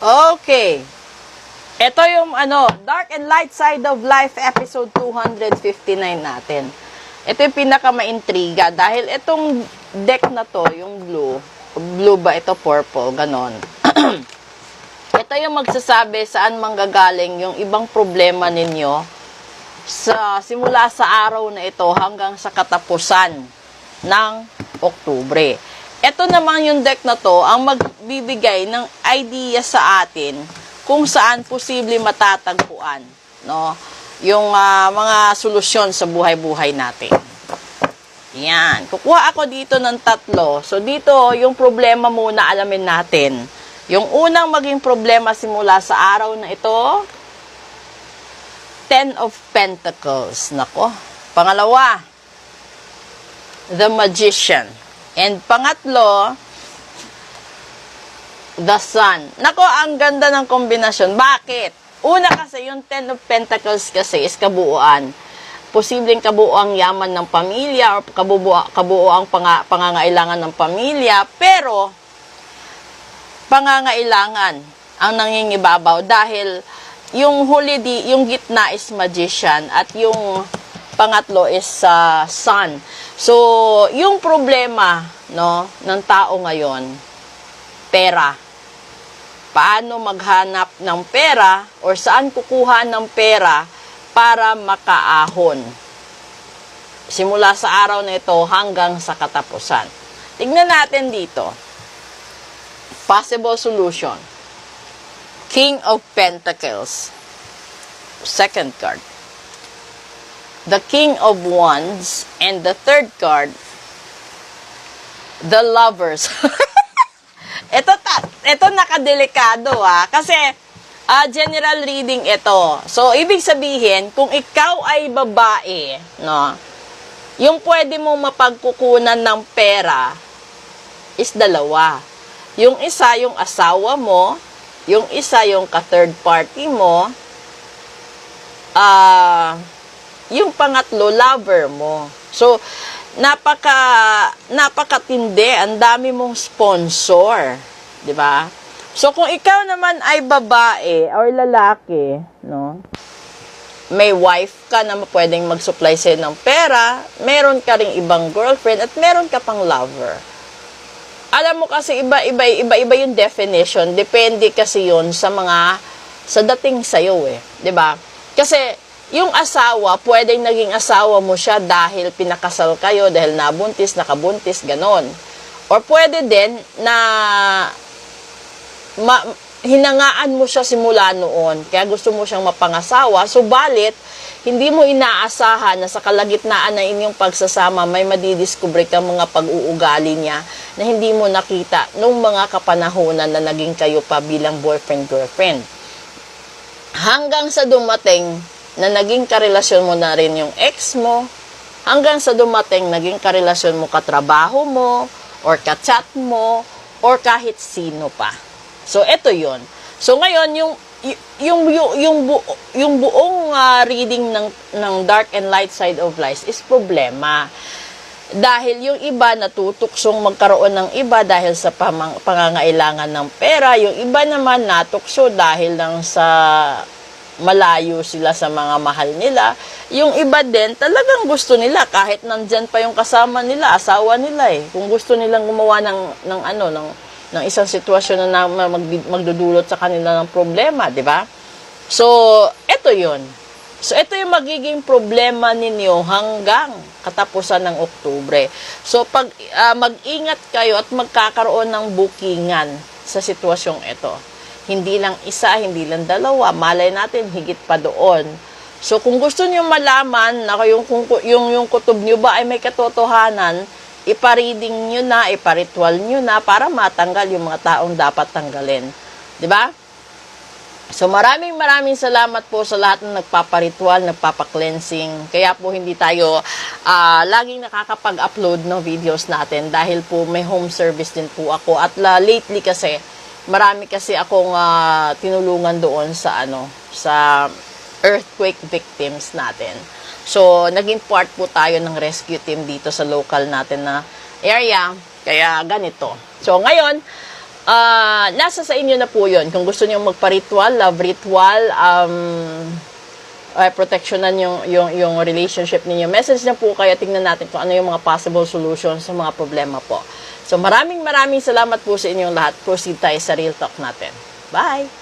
Okay. Ito yung Dark and Light Side of Life episode 259 natin. Ito yung pinaka-maintriga dahil itong deck na to, yung blue ba ito, purple, ganon. Ito yung magsasabi saan manggagaling yung ibang problema ninyo simula sa araw na ito hanggang sa katapusan ng Oktubre. Ito naman yung deck na to ang magbibigay ng idea sa atin kung saan posible matatagpuan, no? Yung mga solusyon sa buhay-buhay natin. Yan. Kukuha ako dito ng 3. So, dito, yung problema muna alamin natin. Yung unang maging problema simula sa araw na ito, 10 of Pentacles. Nako. Pangalawa, The Magician. And pangatlo, The Sun. Nako, ang ganda ng kombinasyon. Bakit? Una kasi, yung 10 of Pentacles kasi is kabuuan. Posibleng kabuuang yaman ng pamilya or kabuuang pangangailangan ng pamilya. Pero, pangangailangan ang nangingibabaw dahil yung yung gitna is Magician at yung pangatlo is Sun. So, yung problema, no, ng tao ngayon, pera. Paano maghanap ng pera or saan kukuha ng pera para makaahon. Simula sa araw na ito hanggang sa katapusan. Tignan natin dito. Possible solution. King of Pentacles. Second card. The King of Wands, and the third card, the Lovers. ito nakadelikado kasi general reading ito. So, ibig sabihin, kung ikaw ay babae, no, yung pwede mong mapagkukunan ng pera is dalawa. Yung isa, yung asawa mo, yung isa, yung ka-third party mo, yung pangatlo, lover mo. So, napakatindi. Ang dami mong sponsor. Di ba? So, kung ikaw naman ay babae or lalaki, no, may wife ka na pwedeng mag-supply sa'yo ng pera, meron ka ring ibang girlfriend, at meron ka pang lover. Alam mo kasi, iba yung definition. Depende kasi yun sa dating sa'yo Di ba? Kasi, yung asawa, pwedeng naging asawa mo siya dahil pinakasal kayo, dahil nabuntis, nakabuntis, ganon. Or pwede din na hinangaan mo siya simula noon, kaya gusto mo siyang mapangasawa, subalit, hindi mo inaasahan na sa kalagitnaan ng inyong pagsasama, may madidiscover kang mga pag-uugali niya na hindi mo nakita nung mga kapanahonan na naging kayo pa bilang boyfriend-girlfriend. Hanggang sa dumating na naging karelasyon mo na rin yung ex mo, hanggang sa dumating naging karelasyon mo katrabaho mo, or kachat mo, or kahit sino pa. So, eto yun. So, ngayon, yung buong reading ng Dark and Light Side of Life is problema. Dahil yung iba natutuksong magkaroon ng iba dahil sa pangangailangan ng pera, yung iba naman natukso dahil lang sa malayo sila sa mga mahal nila. Yung iba din, talagang gusto nila kahit nandyan pa yung kasama nila, asawa nila Kung gusto nilang gumawa ng isang sitwasyon na magdudulot sa kanila ng problema, di ba? So, eto yun. So, ito yung magiging problema ninyo hanggang katapusan ng Oktubre. So, mag-ingat kayo at magkakaroon ng bookingan sa sitwasyong ito. Hindi lang isa, hindi lang dalawa. Malay natin, higit pa doon. So, kung gusto niyo malaman na yung kutob niyo ba ay may katotohanan, ipa-reading niyo na, ipa-ritual niyo na para matanggal yung mga taong dapat tanggalin. Di ba? So, maraming salamat po sa lahat ng nagpaparitual, nagpapa-cleansing. Kaya po hindi tayo laging nakakapag-upload ng videos natin dahil po may home service din po ako. At lately kasi, marami kasi akong tinulungan doon sa earthquake victims natin. So, naging part po tayo ng rescue team dito sa local natin na area. Kaya ganito. So, ngayon, nasa sa inyo na po yun. Kung gusto niyo magpa-ritual, love ritual, protectionan yung relationship ninyo. Message na po kayo, tingnan natin kung ano yung mga possible solutions sa mga problema po. So maraming salamat po sa inyong lahat. Proceed tayo sa Real Talk natin. Bye!